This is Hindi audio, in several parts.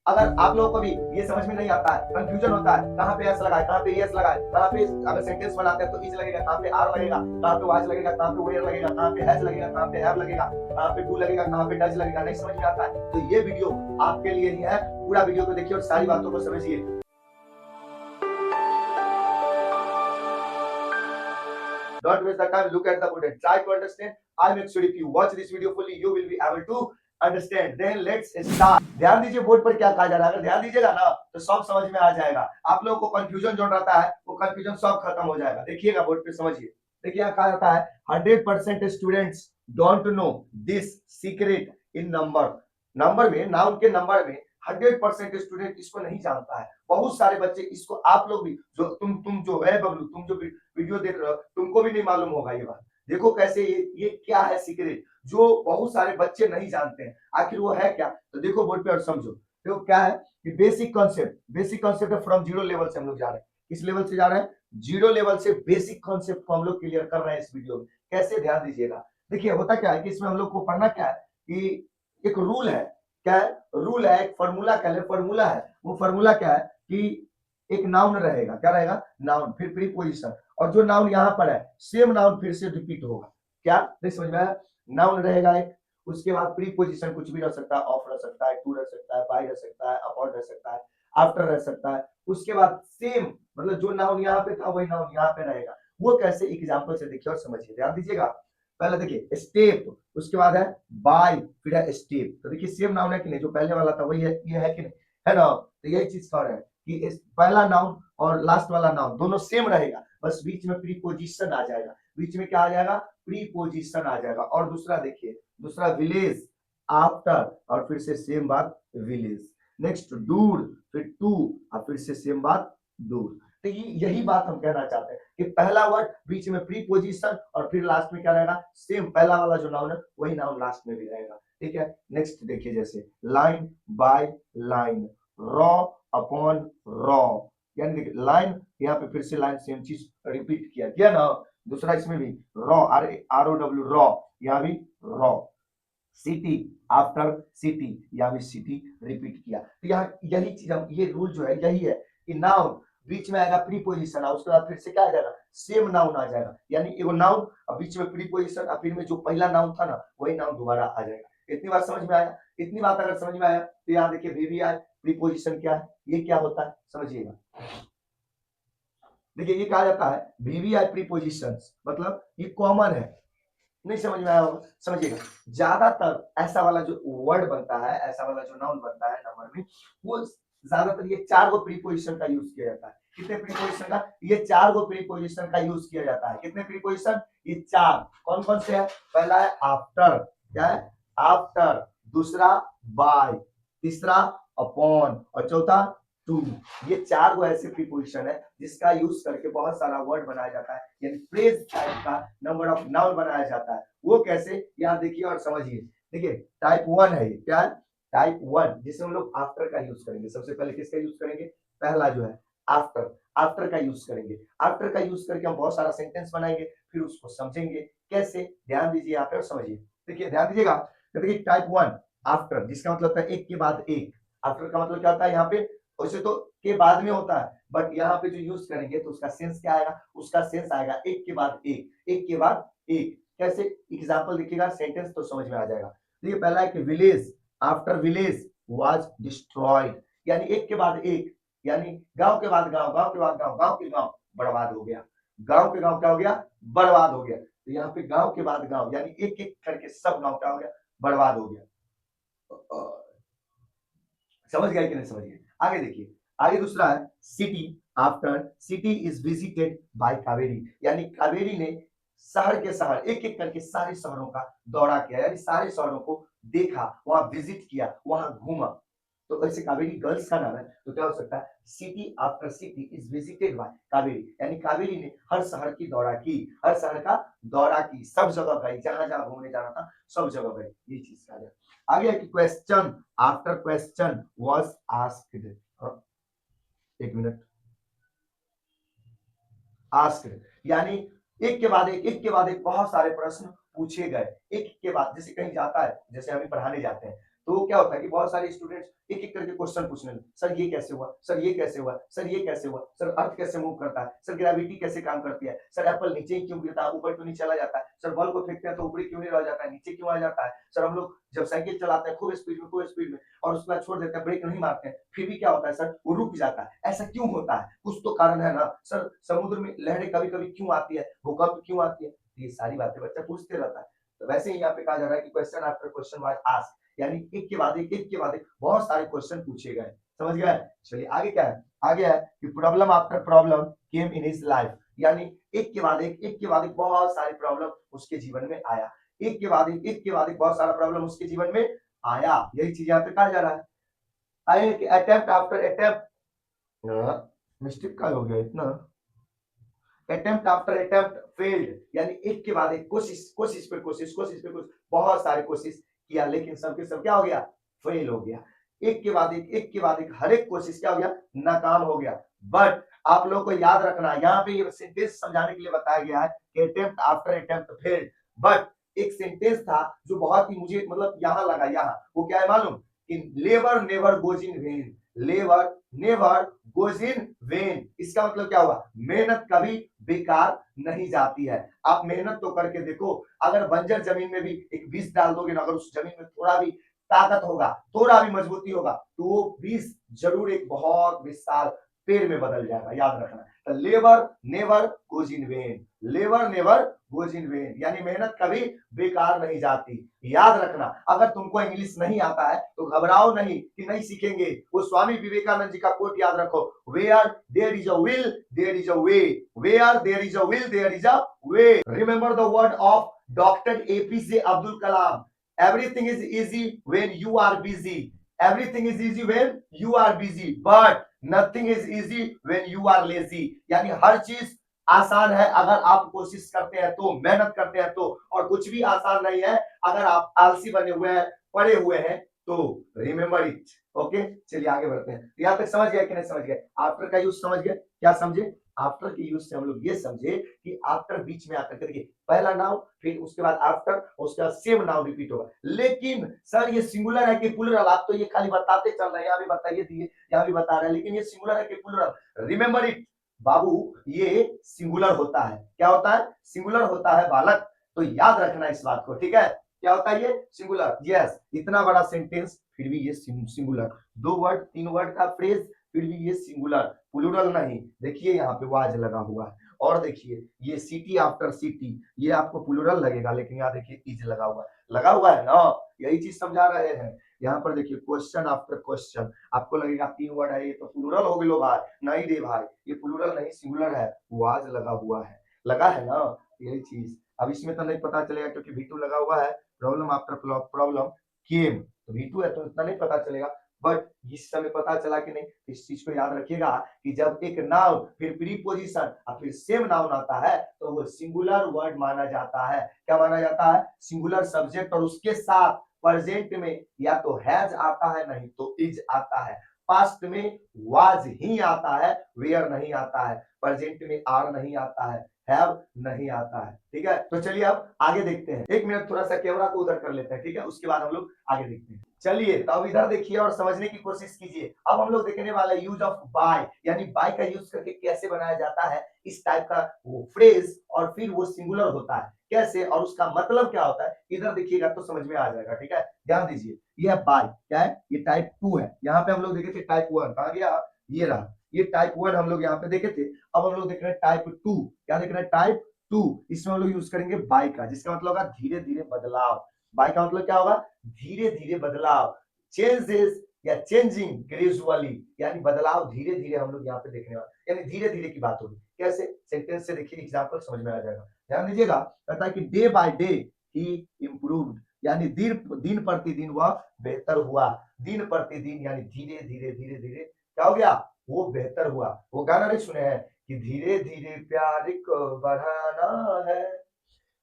अगर आप लोगों को भी ये समझ में नहीं आता है, कंफ्यूजन होता है, कहाँ पे एस लगाए, कहाँ पे एस लगाए, कहाँ पे अगर सेंटेंस बनाते हैं तो इज लगेगा, कहाँ पे आर लगेगा, कहाँ पे वाज लगेगा, कहाँ पे वेयर लगेगा, कहाँ पे हैज लगेगा, कहाँ पे हैव लगेगा, कहाँ पे डू लगेगा, कहाँ पे डज लगेगा, नहीं समझ में आता है तो ये वीडियो आपके लिए ही है। पूरा वीडियो को देखिए और सारी बातों को समझिए। Don't waste the time. Look at the bullet. Try to understand. I make sure if you watch this video fully, you will be able to understand. Then let's start. ध्यान दीजिए बोर्ड पर क्या कहा जा रहा है। अगर ध्यान दीजिएगा ना तो सब समझ में आ जाएगा। आप लोगों को कंफ्यूजन जो रहता है वो कंफ्यूजन सब खत्म हो जाएगा। देखिएगा बोर्ड पे समझिए। देखिए यहाँ कहा जाता है 100% students don't know this secret in number. Number में नाउन के नंबर में 100% स्टूडेंट इसको नहीं जानता है। बहुत सारे बच्चे इसको आप लोग भी जो तुम जो है बबलू तुम जो वीडियो देख रहे हो तुमको भी नहीं मालूम होगा ये बात। देखो कैसे ये क्या है सीक्रेट जो बहुत सारे बच्चे नहीं जानते हैं। आखिर वो है क्या तो देखो बोर्ड पे और समझो। देखो क्या है कि बेसिक कॉन्सेप्ट है। फ्रॉम जीरो लेवल से हम लोग जा रहे हैं। किस लेवल से जा रहे हैं? जीरो लेवल से बेसिक कॉन्सेप्ट को हम लोग क्लियर कर रहे हैं इस वीडियो में। कैसे ध्यान दीजिएगा। देखिए होता क्या है कि इसमें हम लोग को पढ़ना क्या है कि एक रूल है। क्या है? रूल है, एक फॉर्मूला कह ले, फॉर्मूला है। वो फॉर्मूला क्या है कि एक नाउन रहेगा। क्या रहेगा? नाउन, फिर प्रीपोजिशन, और जो नाउन यहाँ पर है सेम नाउन फिर से रिपीट होगा। क्या नहीं समझ में आया? नाउन रहेगा एक, उसके बाद प्रीपोजिशन कुछ भी रह सकता है, ऑफ रह सकता है, टू रह सकता है, बाय रह सकता है, अपॉन रह सकता है, आफ्टर रह सकता है। उसके बाद सेम मतलब जो नाउन यहाँ पे था वही नाउन यहाँ पे रहेगा। वो कैसे? एग्जाम्पल से देखिए और समझिए। ध्यान दीजिएगा। पहले देखिए स्टेप, उसके बाद है बाय, फिर है स्टेप। तो देखिए सेम नाउन है कि नहीं? जो पहले वाला था वही है, ये है कि नहीं? है ना? तो यही चीज कर रहे हैं कि पहला नाउन और लास्ट वाला नाउन दोनों सेम रहेगा, बस बीच में प्रीपोजिशन आ जाएगा। बीच में क्या आ जाएगा? प्रीपोजिशन आ जाएगा। और दूसरा देखिए, दूसरा विलेज, आफ्टर, और फिर से सेम बात विलेज। नेक्स्ट दूर, फिर टू, और फिर से सेम बात दूर। तो यही बात हम कहना चाहते हैं कि पहला वर्ड बीच में प्रीपोजिशन और फिर लास्ट में क्या रहेगा? सेम पहला वाला जो नाउन है वही नाउन लास्ट में भी रहेगा। ठीक है। नेक्स्ट देखिए, जैसे line by line, raw upon raw, यानी देखिए लाइन, यहाँ पे फिर से लाइन सेम चीज रिपीट किया ना। दूसरा इसमें भी raw, R O W raw, यहाँ भी रॉ। सिटी आफ्टर सिटी, यहाँ भी सिटी रिपीट किया। तो यहाँ यही चीज हम, ये रूल जो है यही है कि नाउन बीच में आएगा प्रीपोजिशन, उसके बाद फिर से क्या आ जाएगा? सेम नाउन आ जाएगा। यानी एगो नाउन और बीच में प्रीपोजिशन और फिर में जो पहला नाउन था ना वही नाउन दोबारा आ जाएगा। इतनी बात समझ में आया? इतनी बात अगर समझ में आया तो यहाँ देखिए वी आए, प्रीपोजिशन क्या है, ये क्या होता है समझिएगा। देखिए ये कहा जाता है वीवीआई प्रीपोजिशन, मतलब ये कॉमन है। नहीं समझ में आया होगा? समझिएगा। ज्यादातर ऐसा वाला जो वर्ड बनता है, ऐसा वाला जो नाउन बनता है नंबर में, वो ज्यादातर ये चार गो प्रीपोजिशन का यूज किया जाता है। कितने प्रीपोजिशन का? ये चार गो प्रीपोजिशन का यूज किया जाता है। कितने प्रीपोजिशन? ये चार। कौन कौन से है? पहला है आफ्टर, क्या है? आफ्टर। दूसरा बाय, तीसरा अपॉन, और चौथा टू। ये चार गो ऐसे प्रीपोजिशन है जिसका यूज करके बहुत सारा वर्ड बनाया जाता है, यानी फ्रेज टाइप का नंबर ऑफ नाउन बनाया जाता है। वो कैसे? यहाँ देखिए और समझिए। देखिए टाइप वन है ये। क्या है? टाइप वन, जिसमें हम लोग आफ्टर का यूज करेंगे। सबसे पहले किसका यूज करेंगे? पहला जो है आफ्टर, आफ्टर का यूज करेंगे। आफ्टर का यूज करके हम बहुत सारा सेंटेंस बनाएंगे, फिर उसको समझेंगे कैसे। ध्यान दीजिए यहाँ पे और समझिए। देखिए ध्यान दीजिएगा। तो देखिए टाइप वन आफ्टर, जिसका मतलब है एक के बाद एक। आफ्टर का मतलब क्या होता है यहाँ पे? वैसे तो के बाद में होता है, बट यहाँ पे जो यूज करेंगे तो उसका सेंस क्या आएगा? उसका सेंस आएगा एक के बाद एक, एक के बाद एक। कैसे? एग्जाम्पल देखिएगा, सेंटेंस तो समझ में आ जाएगा। देखिए पहला है कि village after village was destroyed, यानी एक के बाद एक, यानी गांव के बाद गांव, गांव के बाद गांव, गांव के गांव बर्बाद हो गया। गांव के गांव क्या हो गया? बर्बाद हो गया। तो यहाँ पे गांव के बाद गांव, यानी एक एक करके सब गांव क्या हो गया? बर्बाद हो गया। समझ गए कि नहीं समझ गए? आगे देखिए। आगे दूसरा है city after city is visited by Kaveri, यानी कावेरी ने शहर के शहर एक एक करके सारे शहरों का दौरा किया, यानी सारे शहरों को देखा, वहां विजिट किया, वहां घूमा। तो ऐसे कावेरी गर्ल्स का नाम है, तो क्या हो सकता है? City after city is visited by Kaveri, यानी कावेरी ने हर शहर की दौरा की, हर शहर का दौरा की, सब जगह गई, जहां जहां घूमने जाना था सब जगह गई। ये चीज कहा जाए। आगे है कि question after question was asked. एक मिनट। आस्क्ड यानी एक के बाद एक, एक के बाद एक बहुत सारे प्रश्न पूछे गए। एक के बाद, जैसे कहीं जाता है, जैसे हम पढ़ाने जाते हैं तो क्या होता है कि बहुत सारे स्टूडेंट्स एक एक करके क्वेश्चन पूछने लगे, सर ये कैसे हुआ, सर ये कैसे हुआ, सर ये कैसे हुआ, सर अर्थ कैसे मूव करता है, सर ग्रेविटी कैसे काम करती है, सर एप्पल नीचे ही क्यों गिरता है, ऊपर क्यों नहीं चला जाता है, सर बॉल को फेंकते हैं तो ऊपर क्यों नहीं रह जाता है, नीचे क्यों आ जाता है, सर हम लोग जब साइकिल चलाते हैं खूब स्पीड में और उसके बाद छोड़ देते हैं, ब्रेक नहीं मारते हैं, फिर भी क्या होता है सर, वो रुक जाता है, ऐसा क्यों होता है, कुछ तो कारण है ना सर। समुद्र में लहरें कभी कभी क्यों आती है, भूकंप क्यों आती है, ये सारी बातें बच्चा पूछते रहता है। तो वैसे ही यहाँ पे कहा जा रहा है कि question after question was asked, यानी एक के बाद एक बहुत सारे क्वेश्चन पूछे गए। समझ गए? चलिए आगे क्या है, आगे है कि problem after problem came in his life, यानी एक के बाद एक बहुत सारे प्रॉब्लम उसके जीवन में आया, एक के बाद एक बहुत सारा प्रॉब्लम उसके जीवन में आया, यही चीज यहाँ पे कहा जा रहा है। आए कि अटेम्प्ट आफ्टर अटेम्प्ट, मिस्टेक का हो गया इतना, अटेम्प्ट आफ्टर अटेम्प्ट फेल्ड, यानी एक के बाद एक कोशिश पे कोशिश बहुत सारे कोशिश किया, लेकिन सबके सब क्या हो गया, फेल हो गया। एक के बाद एक हर एक कोशिश क्या हो गया, नाकाम हो गया। बट आप लोग को याद रखना, यहाँ पे ये सेंटेंस समझाने के लिए बताया गया है कि attempt after attempt failed, but एक सेंटेंस था जो बहुत ही मुझे मतलब यहाँ लगा, यहाँ वो क्या है मालूम, कि labour never goes in when, labour never goes in when, इसका मतलब क्या हुआ, मेहनत कभी बेकार नहीं जाती है। आप मेहनत तो करके देखो, अगर बंजर जमीन में भी एक बीज डाल दोगे ना, अगर उस जमीन में थोड़ा भी ताकत होगा, थोड़ा भी मजबूती होगा, तो वो बीज जरूर एक बहुत विशाल पेड़ में बदल जाएगा, याद रखना। तो labour never goes in when, labour never goes in when, यानी मेहनत कभी बेकार नहीं जाती। याद रखना, अगर तुमको इंग्लिश नहीं आता है तो घबराओ नहीं कि नहीं सीखेंगे, वो स्वामी विवेकानंद जी का कोट याद रखो, where there is a will there is a way, where there is a will there is a way. Remember the word of doctor APJ Abdul Kalam, everything is easy when you are busy, everything is easy when you are busy, but nothing is easy when you are lazy, यानी हर चीज आसान है अगर आप कोशिश करते हैं तो, मेहनत करते हैं तो, और कुछ भी आसान नहीं है अगर आप आलसी बने हुए हैं, पड़े हुए हैं तो। Remember it. ओके, चलिए आगे बढ़ते हैं। यहां तक समझ गया कि नहीं समझ गए? आफ्टर का यूज समझ गए? क्या समझे? आफ्टर के यूज से हम लोग ये समझे कि आफ्टर बीच में आकर के देखिए, पहला नाउन फिर उसके बाद आफ्टर, उसके बाद सेम नाउन रिपीट होगा। लेकिन सर ये सिंगुलर है कि प्लूरल, आप तो ये खाली बताते चल रहे हैं, यहाँ भी बताइए दिए, यहाँ भी बता रहे हैं, लेकिन ये सिंगुलर है कि प्लूरल? रिमेंबर इट बाबू, ये सिंगुलर होता है। क्या होता है? सिंगुलर होता है बालक, तो याद रखना इस बात को, ठीक है? क्या होता है ये? सिंगुलर। यस, इतना बड़ा सेंटेंस फिर भी ये सिंगुलर, 2 वर्ड 3 वर्ड का फ्रेज फिर भी ये सिंगुलर, प्लूरल नहीं। देखिए यहाँ पे वाज लगा हुआ है, और देखिए ये सिटी आफ्टर सिटी, ये आपको प्लूरल लगेगा, लेकिन यहाँ देखिए इज लगा हुआ है ना, यही चीज समझा रहे हैं। यहाँ पर देखिए क्वेश्चन आफ्टर क्वेश्चन, आपको लगेगा 3 वर्ड है ये तो प्लूरल हो गए भाई, नहीं रे भाई, ये प्लूरल नहीं सिंगुलर है, वाज लगा हुआ है, लगा है ना, यही चीज। अब इसमें तो नहीं पता चलेगा क्योंकि V2 लगा हुआ है, प्रॉब्लम आफ्टर प्रॉब्लम केम, तो V2 है तो इतना नहीं पता चलेगा, बट इस समय पता चला कि नहीं, इस चीज को याद रखिएगा कि जब एक नाउन फिर प्रीपोजिशन और फिर सेम नाउन आता है तो वो सिंगुलर वर्ड माना जाता है। क्या माना जाता है? सिंगुलर सब्जेक्ट, और उसके साथ प्रेजेंट में या तो हैज आता है, नहीं तो इज आता है, पास्ट में वाज ही आता है, वेयर नहीं आता है, प्रेजेंट में आर नहीं आता है, हैव नहीं आता है। ठीक है, तो चलिए अब आगे देखते हैं। 1 मिनट थोड़ा सा कैमरा को उधर कर लेते हैं, ठीक है, उसके बाद हम लोग आगे देखते हैं। चलिए तो अब इधर देखिए और समझने की कोशिश कीजिए। अब हम लोग देखने वाले यूज ऑफ बाय, यानी बाय का यूज करके कैसे बनाया जाता है इस टाइप का वो फ्रेज, और फिर वो सिंगुलर होता है कैसे, और उसका मतलब क्या होता है, इधर देखिएगा तो समझ में आ जाएगा। ठीक है, ध्यान दीजिए, ये बाय क्या है, ये टाइप 2 है। यहाँ पे हम लोग देखे थे टाइप 1, कहा गया, ये रहा, ये टाइप 1 हम लोग यहाँ पे देखे थे। अब हम लोग देख रहे हैं टाइप 2, क्या देख रहे हैं, टाइप 2। इसमें हम लोग यूज करेंगे बाय का, जिसका मतलब होगा धीरे धीरे बदलाव। बाय का मतलब क्या होगा, धीरे धीरे बदलाव, चेंजेस या चेंजिंग ग्रेजुअली, यानी बदलाव धीरे धीरे हम लोग यहाँ पे देखने वाले, यानी धीरे धीरे की बात होगी। कैसे? सेंटेंस से देखिए, एग्जांपल समझ में आ जाएगा। ध्यान दीजिएगा, कहता है कि day by day he improved, यानी दिन प्रतिदिन वह बेहतर हुआ, दिन प्रतिदिन यानी धीरे धीरे धीरे धीरे क्या हो गया, वो बेहतर हुआ। वो गाना नहीं सुने हैं कि धीरे धीरे प्यार को बढ़ाना है,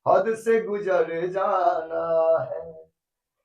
हद से गुजर जाना है,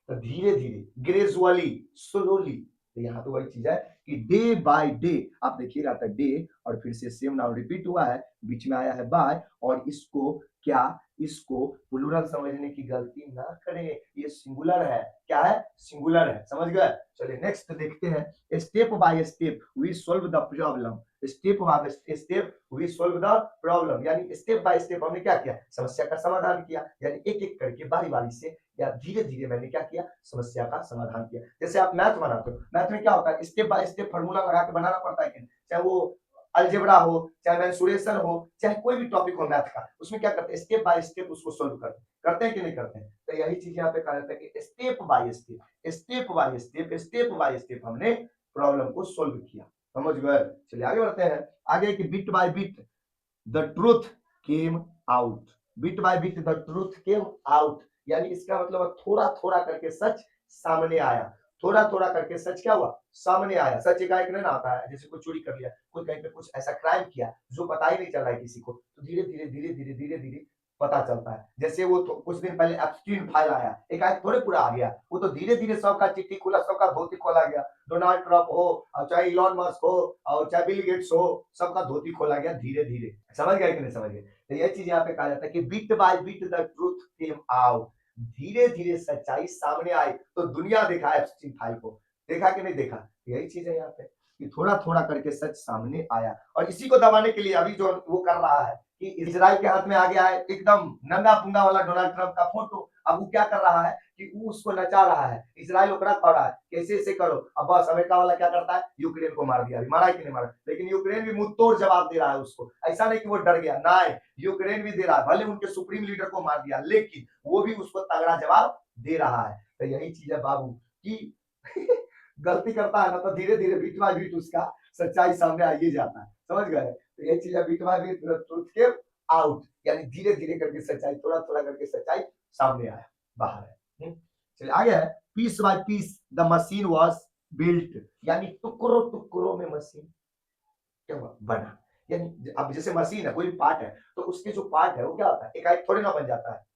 तो धीरे धीरे, ग्रेजुअली, स्लोली। तो यहाँ पे वही चीज है कि डे बाय डे, आप देखिएगा तो डे और फिर से सेम नाउन रिपीट हुआ है, बीच में आया है बाय, और इसको क्या इसको प्लूरल समझने की गलती ना करें, ये सिंगुलर है। क्या है? सिंगुलर है। समझ गए? चलिए नेक्स्ट देखते हैं। Step by step we solve the problem. Step by step we solve the problem, यानी स्टेप बाय स्टेप हमने क्या किया? समस्या का समाधान किया। यानी एक एक करके बारी बारी से या धीरे धीरे मैंने क्या किया? समस्या का समाधान किया। जैसे आप मैथ बनाते हो, मैथ में क्या होता है? स्टेप बाय स्टेप फॉर्मूला लगा के बनाना पड़ता है कि चाहे वो अलजेब्रा हो, चाहे मेंसुरेशन हो, चाहे कोई भी टॉपिक हो मैथ का, उसमें क्या करते हैं? स्टेप बाय स्टेप उसको सोल्व करते हैं कि नहीं करते हैं? तो यही चीज यहाँ पे कहा जाता है कि step by step, step by step, step by step हमने प्रॉब्लम को सोल्व किया। समझ गए? चलिए आगे बढ़ते हैं। आगे कि bit by bit the truth came out. Bit by bit the truth came out, यानी इसका मतलब थोड़ा थोड़ा करके सच सामने आया। थोड़ा थोड़ा करके सच क्या हुआ? सामने आया। सच एकाएक नहीं ना आता है। जैसे कोई चोरी कर लिया, कोई कहीं पे कुछ ऐसा क्राइम किया जो पता ही नहीं चल रहा है किसी को, तो धीरे धीरे धीरे धीरे धीरे धीरे पता चलता है। जैसे वो कुछ दिन पहले एप्स्टीन फाइल आया, एकाएक थोड़े पूरा आ गया, वो तो धीरे धीरे सबका चिट्ठी खुला, सबका धोती खोला गया। डोनाल्ड ट्रंप हो और चाहे इलॉन मस्क हो और चाहे बिल गेट्स हो, सबका धोती खोला गया धीरे धीरे। समझ गए कि नहीं समझ गए? तो यह चीज यहाँ पे कहा जाता है कि bit by bit the truth came out, धीरे धीरे सच्चाई सामने आई। तो दुनिया देखा एप्स्टीन फाइल को, देखा कि नहीं देखा? यही चीज है यहाँ पे कि थोड़ा थोड़ा करके सच सामने आया। और इसी को दबाने के लिए अभी जो वो कर रहा है कि इजराइल के हाथ में आ गया है एकदम नंगा पुंगा वाला डोनाल्ड ट्रंप का फोटो। अब वो क्या कर रहा है कि वो उसको नचा रहा है, इजराइल ओकरा कर रहा है कैसे ऐसे करो। अब बस अमेरिका वाला क्या करता है? यूक्रेन को मार दिया। अभी मारा कि नहीं मारा? लेकिन यूक्रेन भी मुंह तोड़ जवाब दे रहा है उसको। ऐसा नहीं कि वो डर गया, नहीं, यूक्रेन भी दे रहा है। भले उनके सुप्रीम लीडर को मार दिया, लेकिन वो भी उसको तगड़ा जवाब दे रहा है। तो यही चीज है बाबू की गलती करता है ना तो धीरे धीरे बीट बाय बीट उसका सच्चाई सामने आइए जाता है। समझ गए? तो यही चीज है bit by bit truth came out, यानी धीरे धीरे करके सच्चाई, थोड़ा थोड़ा करके सच्चाई सामने आया, बाहर है। चलिए आगे है। Piece by piece the machine was built, यानी टुकड़ों टुकड़ों में मशीन क्या हुआ? बना। यानी अब जैसे मशीन है, कोई भी पार्ट है, तो उसके जो पार्ट है वो क्या होता है? एकाएक थोड़ी ना बन जाता है,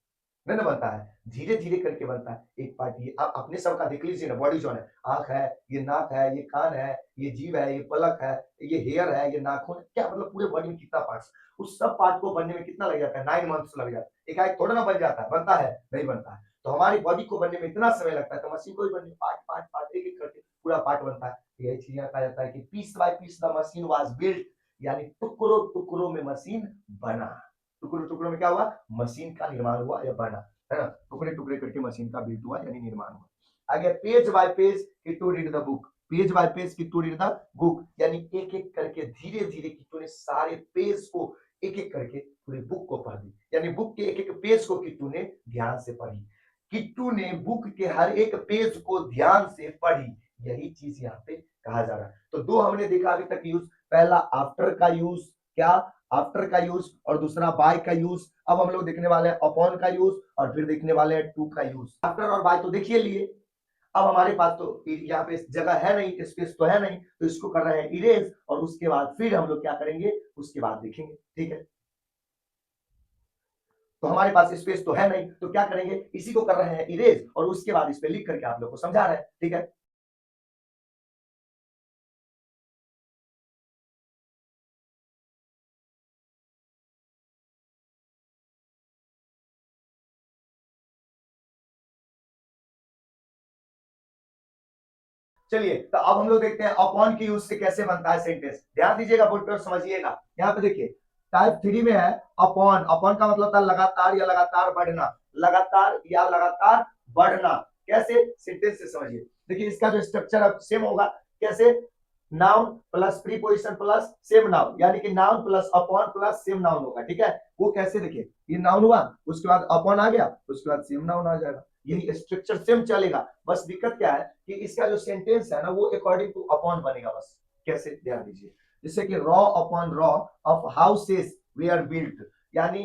नहीं ना बनता है, धीरे धीरे करके बनता है एक पार्ट। ये आप अपने सब का देख लीजिए ना, बॉडी जो है, आंख है, ये नाक है, ये कान है, ये जीभ है, ये पलक है, ये हेयर है, ये नाखून है, क्या मतलब पूरे बॉडी में कितना पार्ट, उस सब पार्ट को बनने में कितना लग जाता है? 9 मंथ्स लग जाता है। एकाएक थोड़ा ना बन जाता है, बनता है? नहीं बनता है। तो हमारी बॉडी को बनने में इतना समय लगता है, तो मशीन को भी बनने में पार्ट पार्ट पार्ट एक एक करके पूरा पार्ट बनता है। यही चीज कहा जाता है कि piece by piece the machine was built, यानी टुकड़ों टुकड़ों में मशीन बना। टुकड़ों टुकड़ों में क्या हुआ? मशीन का निर्माण हुआ या बना, है ना? टुकड़े टुकड़े करके मशीन का बिल्ट हुआ यानी निर्माण हुआ। आगे page by page to read the book. Page by page to read the book, यानी एक एक करके धीरे धीरे किट्टू ने सारे पेज को एक एक करके पूरे बुक को पढ़ दी। यानी बुक के एक एक पेज को किट्टू ने ध्यान से पढ़ी। किट्टू ने बुक के हर एक पेज को ध्यान से पढ़ी, यही चीज यहाँ पे कहा जा रहा है। तो दो हमने देखा अभी तक यूज, पहला आफ्टर का यूज, क्या? आफ्टर का यूज, और दूसरा बाय का यूज। अब हम लोग देखने वाले हैं अपॉन का यूज, और फिर देखने वाले हैं टू का यूज। आफ्टर और बाय तो देखिए लिए। अब हमारे पास तो यहाँ पे जगह है नहीं, स्पेस तो है नहीं, तो इसको कर रहे हैं इरेज, और उसके बाद फिर हम लोग क्या करेंगे उसके बाद देखेंगे। ठीक है, तो हमारे पास स्पेस तो है नहीं, तो क्या करेंगे, इसी को कर रहे हैं इरेज, और उसके बाद इस पे लिख करके आप लोग को समझा रहे हैं। ठीक है, चलिए तो अब हम लोग देखते हैं अपॉन के यूज से कैसे बनता है सेंटेंस। ध्यान दीजिएगा बोर्ड पर, समझिएगा। यहाँ पे देखिए टाइप 3 में है अपॉन। अपॉन का मतलब था लगातार या लगातार बढ़ना, लगातार या लगातार बढ़ना। कैसे? सेंटेंस से समझिए। देखिए इसका जो स्ट्रक्चर अब सेम होगा। कैसे? Noun plus preposition plus same noun, यानी कि noun plus upon plus same noun होगा। ठीक है, वो कैसे? देखिए ये नाउन हुआ, उसके बाद अपॉन आ गया, उसके बाद सेम नाउन आ जाएगा। यही स्ट्रक्चर सेम चलेगा। बस दिक्कत क्या है कि इसका जो सेंटेंस है ना वो अकॉर्डिंग टू अपॉन बनेगा बस। कैसे? ध्यान दीजिए। जैसे कि row upon row of houses were built, यानी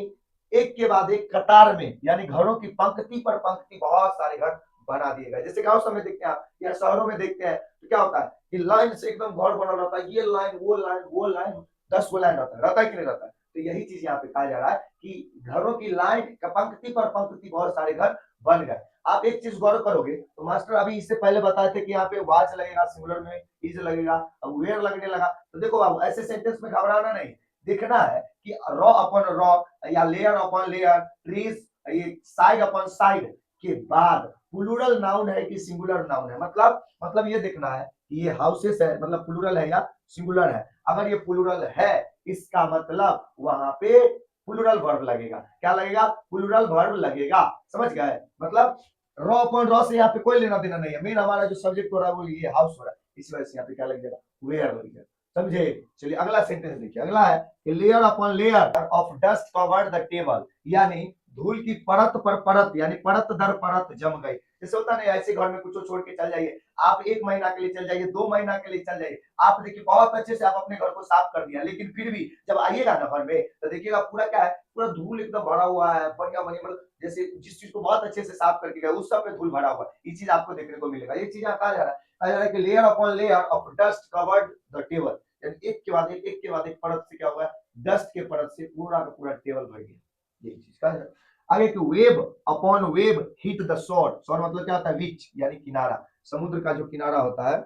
एक के बाद एक कतार में, यानी घरों की पंक्ति पर पंक्ति बहुत सारे घर बना दिए गए। जैसे गांव में देखते हैं आप या शहरों में देखते हैं तो क्या होता है कि लाइन से एकदम घर बना रहता है, ये लाइन वो लाइन वो लाइन, 10 गो लाइन रहता है कि नहीं रहता है? तो यही चीज यहाँ पे कहा जा रहा है कि घरों की लाइन पंक्ति पर पंक्ति बहुत सारे घर बन गए। आप एक चीज गौर करोगे तो मास्टर अभी इससे पहले बताए थे कि यहाँ पे वाच लगेगा, सिंगुलर में इज लगेगा, अब वेयर लगने लगा। तो देखो बाबू ऐसे सेंटेंस में घबराना नहीं, देखना है कि रॉ अपॉन रॉ या लेयर अपॉन लेयर, ट्रीज, ये साइड अपॉन साइड के बाद प्लूरल नाउन है कि सिंगुलर नाउन है। मतलब ये देखना है कि ये हाउसेस है, मतलब प्लूरल है या सिंगुलर है। अगर ये प्लूरल है इसका मतलब वहां पे प्लूरल वर्ब लगेगा। क्या लगेगा? प्लूरल वर्ब लगेगा। समझ गए? मतलब रॉ अपॉन रॉ से यहाँ पे कोई लेना देना नहीं है। मेन हमारा जो सब्जेक्ट हो रहा है वो ये हाउस हो रहा है, इसी वजह से यहाँ पे क्या लग जाएगा? वेयर लग जाएगा। समझे? चलिए अगला सेंटेंस देखिए। अगला है कि layer upon layer of dust covered the table, यानी धूल की परत पर परत, यानी परत दर परत जम गई। जैसे होता नहीं, ऐसे घर में कुछ छोड़ के चल जाइए आप, 1 महीना के लिए चल जाइए, 2 महीना के लिए चल जाइए, आप देखिए बहुत अच्छे से आप अपने घर को साफ कर दिया, लेकिन फिर भी जब आइएगा ना घर में तो देखिएगा पूरा क्या है, पूरा धूल एकदम भरा हुआ है, बढ़िया बढ़िया, मतलब जैसे जिस चीज को बहुत अच्छे से साफ करके गए उस सब पे धूल भरा हुआ है। ये चीज आपको देखने को मिलेगा। ये चीज कहा जा रहा है, कहा जा रहा है कि layer upon layer of dust covered the table, यानी एक के बाद एक के बाद एक परत से क्या हुआ है, डस्ट के परत से पूरा का पूरा टेबल भर गया। ये चीज कहा जा रहा है। आगे कि web upon web hit the shore. शोर मतलब क्या होता है? बीच, यानी किनारा। समुद्र का जो किनारा होता है,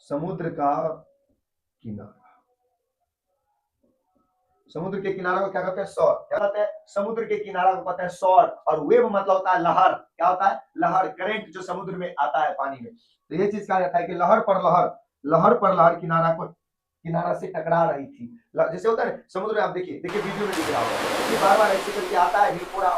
समुद्र का किनारा, समुद्र के किनारा को क्या कहते हैं? शोर। क्या कहते हैं? समुद्र के किनारा को कहते हैं शोर। और वेव मतलब होता है लहर। क्या होता है? लहर, करंट जो समुद्र में आता है पानी में। तो ये चीज कहा जाता है कि लहर पर लहर, लहर पर लहर किनारा को, किनारा से टकरा रही थी। जैसे होता है समुद्र में, आप देखिए देखिए वीडियो में दिख रहा होगा कि बार बार ऐसे करके आता है, फिर पूरा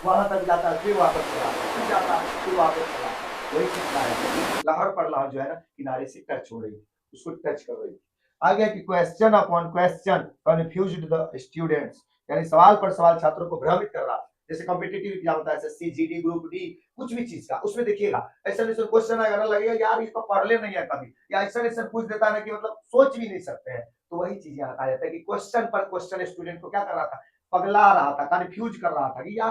वहां तक जाता है, फिर वापस चला, फिर जाता है, फिर वापस चला। वही चीज कहा जाता है, लहर पर लहर जो है ना किनारे से टच हो रही है, उसको टच कर रही है। आगे कि question upon question confused the students, यानी सवाल पर सवाल छात्रों को भ्रमित कर रहा है। जैसे कॉम्पिटिटिव एग्जाम होता है, एसएससी, जीडी, ग्रुप डी, कुछ भी चीज का, उसमें देखिएगा ऐसा ऐसा क्वेश्चन आएगा ना, लगेगा यार इसको पढ़ ले नहीं है कभी, या ऐसा ऐसा पूछ देता है कि मतलब सोच भी नहीं सकते हैं। तो वही चीज यहाँ कहा जाता है कि क्वेश्चन पर क्वेश्चन स्टूडेंट को क्या कर रहा था? पगला रहा था, कंफ्यूज कर रहा था कि यार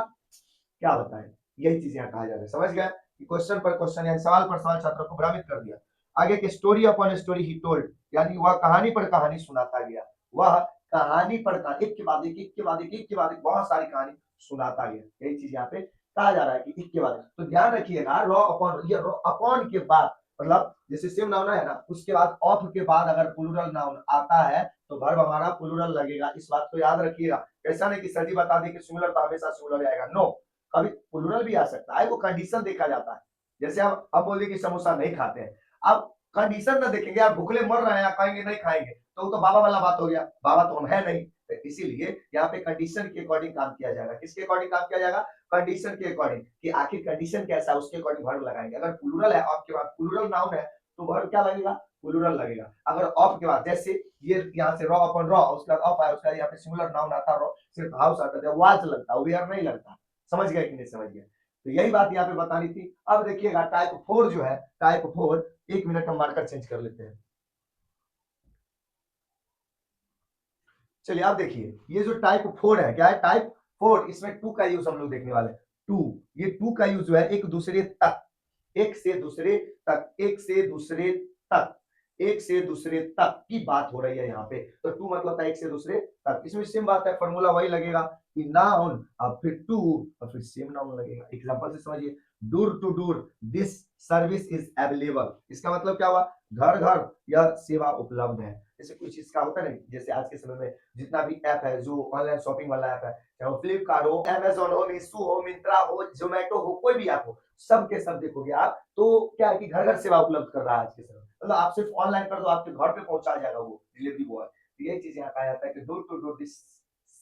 क्या बताएं। यही चीज यहाँ कहा जा रहा है। समझ गए कि क्वेश्चन पर क्वेश्चन, यानी सवाल पर सवाल छात्रों को भ्रमित कर दिया। आगे के story upon story he told, यानी वह कहानी पर कहानी सुनाता गया। वह कहानी पर कहानी, एक के बाद एक, एक के बाद एक, एक के बाद एक, बहुत सारी कहानी सुनाता गया। यही चीज यहाँ पे कहा जा रहा है कि एक के बाद। तो ध्यान रखिएगा, रॉ अपॉन, ये रॉ अपॉन के बाद मतलब जैसे सेम नाउन है ना, उसके बाद ऑफ के बाद अगर प्लूरल नाउन आता है तो वर्ब हमारा प्लूरल लगेगा। इस बात को याद रखिएगा। ऐसा नहीं कि सर जी बता दें कि सिंगुलर तो हमेशा सिंगुलर आएगा, नो, कभी प्लूरल भी आ सकता है, वो कंडीशन देखा जाता है। जैसे हम अब बोले कि समोसा नहीं खाते हैं, अब कंडीशन ना देखेंगे, आप भूखले मर रहे हैं, आप कहेंगे नहीं खाएंगे, तो वो तो बाबा वाला बात हो गया, बाबा तो हम है नहीं। तो इसीलिए यहाँ पे कंडीशन के अकॉर्डिंग काम किया जाएगा। किसके अकॉर्डिंग काम किया जाएगा? कंडीशन के अकॉर्डिंग, कि आखिर कंडीशन कैसा है उसके अकॉर्डिंग वर्ब लगाएंगे। अगर प्लूरल है, आपके बाद प्लूरल नाउन है, तो वर्ब क्या लगेगा? प्लूरल लगेगा। अगर ऑफ के बाद, जैसे ये यहाँ से रॉ अपन रॉ, उसके बाद ऑफ आया, उसके बाद यहाँ पे सिंगुलर नाउन आता, रॉ सिर्फ हाउस आता है, वाच लगता, वेयर नहीं लगता। समझ गए कि नहीं समझ गए? तो यही बात यहाँ पे बतानी थी। अब देखिएगा टाइप 4 जो है, टाइप 4, 1 मिनट हम मार्कर चेंज कर लेते हैं। चलिए आप देखिए, ये जो टाइप 4 है, क्या है? टाइप 4, इसमें टू का यूज हम लोग देखने वाले हैं। टू, ये टू का यूज जो है एक दूसरे तक, एक से दूसरे तक, एक से दूसरे तक, एक से दूसरे तक की बात हो रही है यहाँ पे। तो टू मतलब था एक से दूसरे तक। इसमें सेम बात है, फॉर्मूला वही लगेगा कि नाउन और फिर टू और फिर सेम नाउन लगेगा। एग्जांपल से समझिए, दूर टू दूर दिस सर्विस इज अवेलेबल, इसका मतलब क्या हुआ? घर घर यह सेवा उपलब्ध है। जैसे कुछ इसका होता है ना, जैसे आज के समय में जितना भी ऐप है, जो ऑनलाइन शॉपिंग वाला ऐप है, चाहे वो फ्लिपकार्ट हो, अमेजोन हो, मीशो हो, मिंत्रा हो, जोमेटो हो, कोई भी ऐप हो, सब के सब देखोगे आप तो क्या है कि घर घर सेवा उपलब्ध कर रहा है आज के समय। मतलब आप सिर्फ ऑनलाइन कर दो, आपके घर पे पहुंचा जाएगा वो डिलीवरी बॉय। तो ये चीज यहाँ कहा जाता है कि door to door this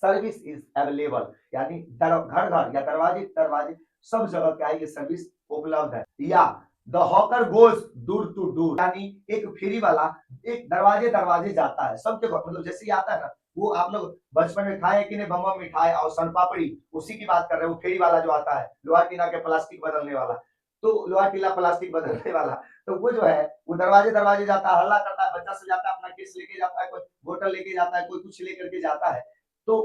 service is available, यानी घर घर या दरवाजे दरवाजे सब जगह क्या है, ये सर्विस उपलब्ध है। या द हॉकर गोज दूर टू दूर, यानी एक फेरी वाला एक दरवाजे दरवाजे जाता है सबके, मतलब जैसे ही आता है ना, वो आप लोग बचपन में खाए कि नहीं, बम मिठाई और सन पापड़ी, उसी की बात कर रहे हैं। वो फेरी वाला जो आता है, लोहा टीना के प्लास्टिक बदलने वाला, तो लोहा टीला प्लास्टिक बदलने वाला, तो वो जो है वो दरवाजे दरवाजे जाता है, हल्ला करता है, बच्चा सब जाता है, अपना केस लेके जाता है, कोई बोतल लेके जाता है, कोई कुछ लेकर के जाता है। तो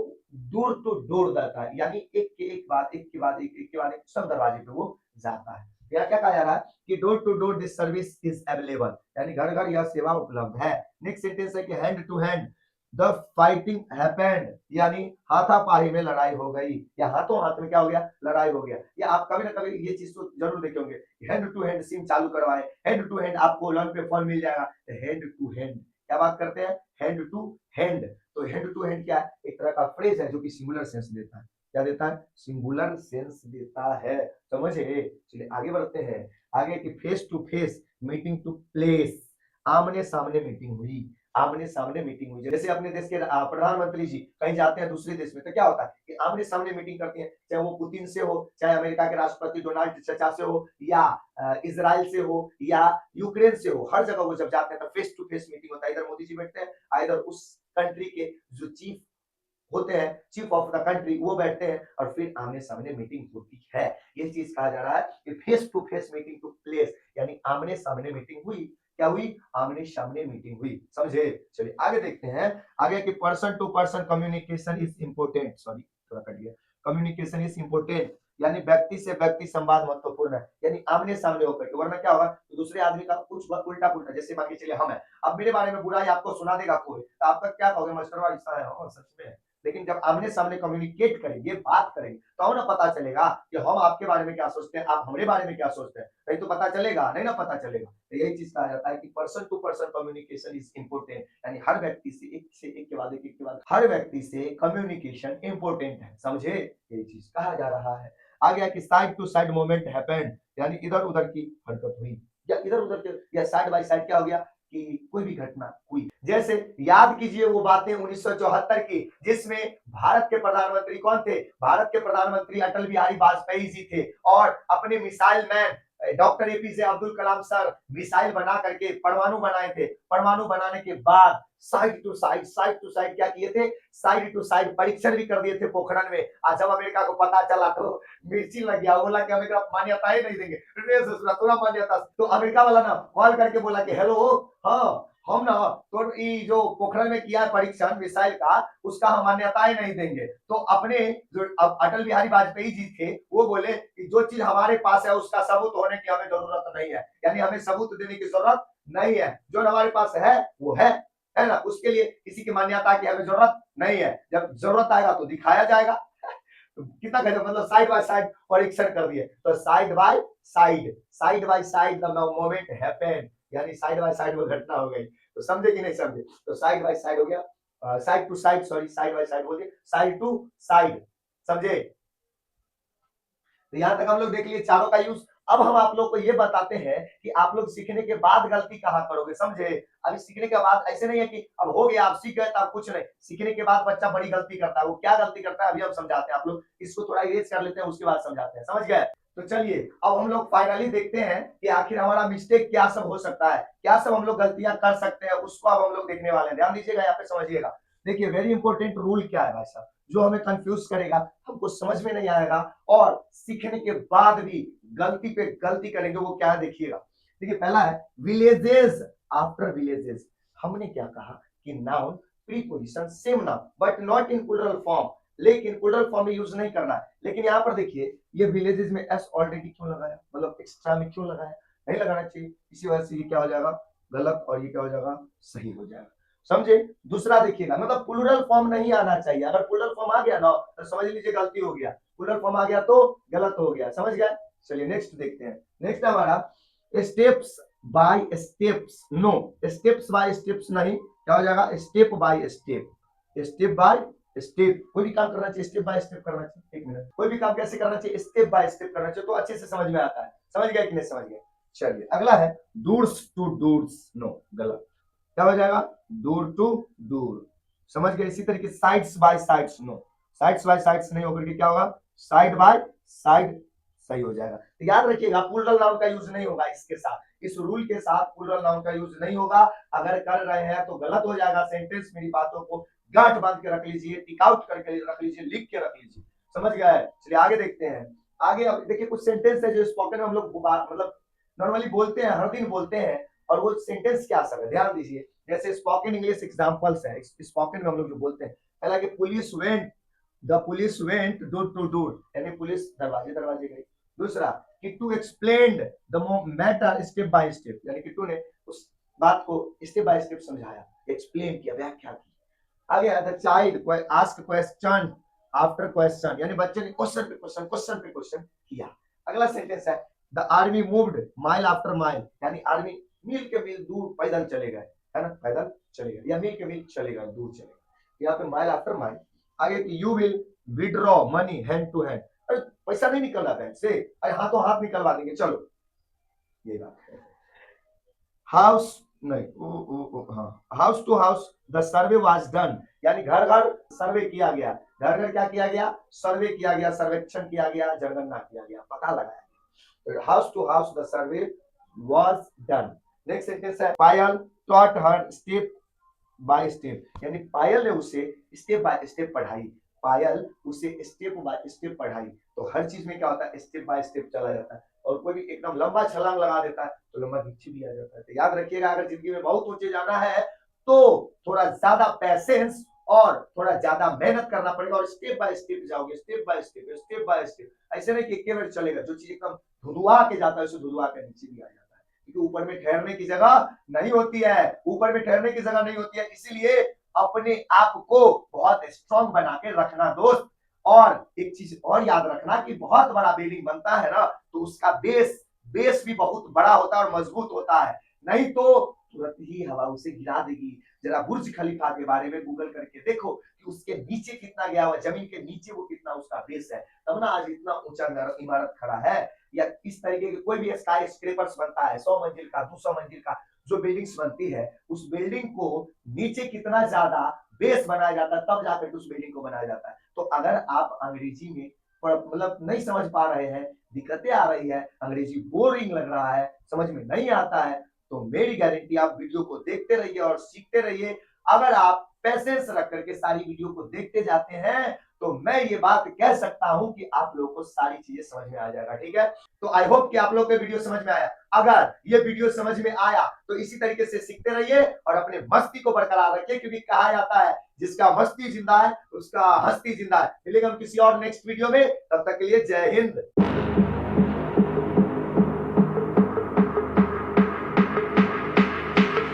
दूर टू डोर जाता है, यानी एक के एक बाद, एक के बाद एक, एक के बाद एक, सब दरवाजे पे वो जाता है। यहाँ क्या कहा जा रहा है कि door to door this service is available, यानी घर घर यह सेवा उपलब्ध है। नेक्स्ट सेंटेंस है कि hand to hand the fighting happened, यानी हाथापाई में लड़ाई हो गई, या हाथों हाथ में क्या हो गया? लड़ाई हो गया। या आप कभी ना कभी ये चीज तो जरूर देखे होंगे, हैंड टू हैंड सिम चालू करवाए, हैंड टू हैंड आपको लोन पे फोन मिल जाएगा, हैंड टू हैंड क्या बात करते हैं, हैंड टू हैंड। तो हैंड टू हैंड क्या है, एक तरह का फ्रेज है जो कि सिंगुलर सेंस देता है। क्या देता है, सिंगुलर सेंस देता है, समझे। चलिए आगे बढ़ते हैं। आगे की face to face meeting took place, आमने सामने मीटिंग हुई, आमने सामने मीटिंग हुई। जैसे अपने देश के प्रधानमंत्री जी कहीं जाते हैं दूसरे देश में तो क्या होता है कि आमने सामने मीटिंग करते हैं, चाहे वो पुतिन से हो, चाहे अमेरिका के राष्ट्रपति डोनाल्ड चचा से हो, या इजराइल से हो, या यूक्रेन से हो, हर जगह वो जब जाते हैं तो फेस टू फेस मीटिंग होता है। इधर मोदी जी बैठते हैं, इधर उस कंट्री के जो चीफ होते हैं, चीफ ऑफ द कंट्री, वो बैठते हैं और फिर आमने सामने मीटिंग होती है। ये चीज कहा जा रहा है कि face to face meeting took place, यानी आमने सामने मीटिंग हुई। क्या हुई, आमने सामने मीटिंग हुई, समझे। चलिए आगे देखते हैं। आगे की person to person communication is important, sorry थोड़ा कट गया, कम्युनिकेशन इज इंपोर्टेंट, यानी व्यक्ति से व्यक्ति संवाद महत्वपूर्ण है, यानी आमने सामने होकर के, वरना क्या होगा तो दूसरे आदमी का कुछ उल्टा पुल्टा, जैसे मान के चलिए हम है, अब मेरे बारे में बुराई आपको सुना देगा कोई, तो आपका क्या कहोगे, मास्टरवा ऐसा है, हाँ सच में है। लेकिन जब आमने सामने कम्युनिकेट करेंगे, बात करेंगे, तो हमें ना पता चलेगा कि हम आपके बारे में क्या सोचते हैं, आप हमारे बारे में क्या सोचते हैं, नहीं तो पता चलेगा, नहीं ना पता चलेगा। तो यही चीज कहा जाता है कि person to person communication is important, यानी हर व्यक्ति से एक के बाद एक के बाद हर व्यक्ति से कम्युनिकेशन इंपोर्टेंट है, समझे। यही चीज कहा जा रहा है। आ गया कि side to side movement happened, यानी इधर उधर की हरकत हुई, या इधर उधर के, या साइड बाय साइड क्या हो गया कि कोई भी घटना हुई। जैसे याद कीजिए वो बातें 1974 की, जिसमें भारत के प्रधानमंत्री कौन थे, भारत के प्रधानमंत्री अटल बिहारी वाजपेयी जी थे, और अपने missile man doctor APJ Abdul Kalam sir missile बना करके परमाणु बनाए थे। परमाणु बनाने के बाद साइड टू साइड क्या किए थे, साइड टू साइड परीक्षण भी कर दिए थे पोखरण में। आज जब अमेरिका को पता चला तो मिर्ची लग गया, बोला कि अमेरिका मान्यता ही नहीं देंगे, थोड़ा मान्यता। तो अमेरिका वाला ना कॉल करके बोला कि हेलो, हाँ हम ना तो ये जो पोखरण में किया है परीक्षण मिसाइल का, उसका हम मान्यताएं नहीं देंगे। तो अपने जो अटल बिहारी वाजपेयी जी थे वो बोले कि जो चीज हमारे पास है उसका सबूत होने की हमें जरूरत नहीं है, यानी हमें सबूत देने की जरूरत नहीं है, जो हमारे पास है वो है ना, उसके लिए किसी की मान्यता की हमें जरूरत नहीं है, जब जरूरत आएगा तो दिखाया जाएगा। तो कितना गजब, मतलब साइड बाय साइड परीक्षण कर दिए। तो side by side the moment happened, यानी साइड बाय साइड वो घटना हो गई। तो समझे कि नहीं समझे, तो साइड बाय साइड हो गया, side to side, sorry side by side बोलिए, साइड टू साइड, समझे। तो यहां तक हम लोग देख लिए चारों का यूज। अब हम आप लोग को ये बताते हैं कि आप लोग सीखने के बाद गलती कहाँ करोगे, समझे। अभी सीखने के बाद ऐसे नहीं है कि अब हो गया आप सीख गए तो आप कुछ नहीं, सीखने के बाद बच्चा बड़ी गलती करता है। वो क्या गलती करता है अभी हम समझाते हैं, आप लोग इसको थोड़ा इरेज कर लेते हैं उसके बाद समझाते हैं, समझ गए। तो चलिए अब हम लोग फाइनली देखते हैं कि आखिर हमारा मिस्टेक क्या सब हो सकता है, क्या सब हम लोग गलतियां कर सकते हैं, उसको अब हम लोग देखने वाले हैं। ध्यान दीजिएगा, यहाँ पे समझिएगा। देखिए वेरी इंपॉर्टेंट रूल क्या है भाई साहब, जो हमें कंफ्यूज करेगा, हमको समझ में नहीं आएगा, और सीखने के बाद भी गलती पे गलती करेंगे, वो क्या है देखिएगा। देखिए पहला है विलेजेस आफ्टर विलेजेस। हमने क्या कहा कि noun preposition same noun but not in plural form, लेकिन प्लूरल फॉर्म में यूज नहीं करना है। लेकिन यहाँ पर देखिए ये विलेजेस में एस ऑलरेडी क्यों लगाया, मतलब एक्स्ट्रा में क्यों लगाया, नहीं लगाना चाहिए, इसी वजह से ये क्या हो जाएगा गलत, और ये क्या हो जाएगा सही हो जाएगा, समझे। दूसरा देखिएगा, मतलब प्लूरल फॉर्म नहीं आना चाहिए, अगर प्लूरल फॉर्म आ गया ना तो समझ लीजिए गलती हो गया, प्लूरल फॉर्म आ गया तो गलत हो गया, समझ गया। चलिए नेक्स्ट देखते हैं। नेक्स्ट हमारा steps by steps, no steps by steps नहीं, क्या हो जाएगा step by step, step by step. कोई भी काम करना चाहिए स्टेप बाय स्टेप करना चाहिए, एक मिनट, कोई भी काम कैसे करना चाहिए स्टेप बाय स्टेप करना चाहिए, तो अच्छे से समझ में आता है, समझ गया कि नहीं समझ गया। चलिए अगला है दूर्स टू दूर्स, नो गलत, क्या हो जाएगा दूर टू दूर, समझ गए। इसी तरीके sides by sides, no sides by sides नहीं होकर के क्या होगा साइड बाय साइड, सही हो जाएगा। तो याद रखिएगा प्लूरल नाउन का यूज नहीं होगा इसके साथ, इस रूल के साथ प्लूरल नाउन का यूज नहीं होगा। अगर कर रहे हैं तो गलत हो जाएगा सेंटेंस, मेरी बातों को गांठ बांध के रख लीजिए, टिक आउट करके रख लीजिए, लिख के रख लीजिए, समझ गया है। चलिए आगे देखते हैं। आगे अब देखिए कुछ सेंटेंस है जो स्पोकन में हम लोग मतलब नॉर्मली बोलते हैं, हर दिन बोलते हैं, और वो सेंटेंस क्या सब है ध्यान दीजिए। जैसे स्पोकन इंग्लिश एग्जांपल्स है, स्पोकन में हम लोग जो बोलते हैं, पहला कि police went, the police went door to door, यानी पुलिस दरवाजे दरवाजे गई। दूसरा Kittu explained the matter step by step, यानी किट्टू ने उस बात को स्टेप बाय स्टेप समझाया, एक्सप्लेन किया, व्याख्या की। आगे the child ask question after question, यानी बच्चे ने क्वेश्चन पे क्वेश्चन, क्वेश्चन पे क्वेश्चन किया। अगला सेंटेंस है the army moved mile after mile, यानी आर्मी मील के मील दूर पैदल चले गए। है ना, पैदल चलेगा, या मिल के मिल चलेगा, दूर चलेगा। यहाँ पे माइल आफ्टर माइल। आगे you will withdraw money hand to hand, अरे पैसा नहीं निकल रहा बैंक से, अरे हाथों हाथ निकलवा देंगे, चलो ये बात है। हाउस नहीं, हाँ, house to house the survey was done, यानी घर घर सर्वे किया गया, घर घर क्या किया गया, सर्वे किया गया, सर्वेक्षण किया गया, जनगणना किया गया, पता लगाया गया। House to house the survey was done. Next sentence है Payal taught her step by step, यानी पायल ने उसे स्टेप बाय स्टेप पढ़ाई, पायल उसे स्टेप बाय स्टेप पढ़ाई। तो हर चीज में क्या होता है, स्टेप बाय स्टेप चला जाता है, और कोई भी एकदम लंबा छलांग लगा देता है तो लंबा नीचे भी आ जाता है। तो याद रखिएगा, अगर जिंदगी में बहुत ऊंचे जाना है तो थोड़ा ज्यादा पैसेंस और थोड़ा ज्यादा मेहनत करना पड़ेगा, और स्टेप बाय स्टेप जाओगे, step by step, step by step. ऐसे नहीं कि एक बार चलेगा, जो चीज एकदम धुधुआ के जाता है उसे धुधुआ के नीचे भी आ जाता है, क्योंकि ऊपर में ठहरने की जगह नहीं होती है, ऊपर में ठहरने की जगह नहीं होती है। इसीलिए अपने आप को बहुत स्ट्रांग बना के रखना दोस्त। और एक चीज और याद रखना कि बहुत बड़ा बिल्डिंग बनता है ना, तो उसका बेस बेस भी बहुत बड़ा होता है और मजबूत होता है, नहीं तो तुरंत ही हवा उसे गिरा देगी। जरा बुर्ज खलीफा के बारे में गूगल करके देखो कि उसके नीचे कितना गया हुआ, जमीन के नीचे वो कितना उसका बेस है, तब ना आज इतना ऊंचा इमारत खड़ा है। या इस तरीके के कोई भी स्काई स्क्रेपर्स बनता है, 100 मंजिल का, 200 मंजिल का जो बिल्डिंग्स बनती है, उस बिल्डिंग को नीचे कितना ज्यादा बेस बनाया जाता है, तब जाकर उस बिल्डिंग को बनाया जाता है। तो अगर आप अंग्रेजी में मतलब नहीं समझ पा रहे हैं, दिक्कतें आ रही है, अंग्रेजी बोरिंग लग रहा है, समझ में नहीं आता है, तो मेरी गारंटी आप वीडियो को देखते रहिए और सीखते रहिए। अगर आप पैसेंस रख करके सारी वीडियो को देखते जाते हैं तो मैं ये बात कह सकता हूं कि आप लोगों को सारी चीजें समझ में आ जाएगा, ठीक है। तो आई होप कि आप लोग को वीडियो समझ में आया। अगर ये वीडियो समझ में आया तो इसी तरीके से सीखते रहिए और अपने मस्ती को बरकरार रखिए, क्योंकि कहा जाता है जिसका मस्ती जिंदा है उसका हस्ती जिंदा है। मिलेगा हम किसी और नेक्स्ट वीडियो में, तब तक के लिए जय हिंद।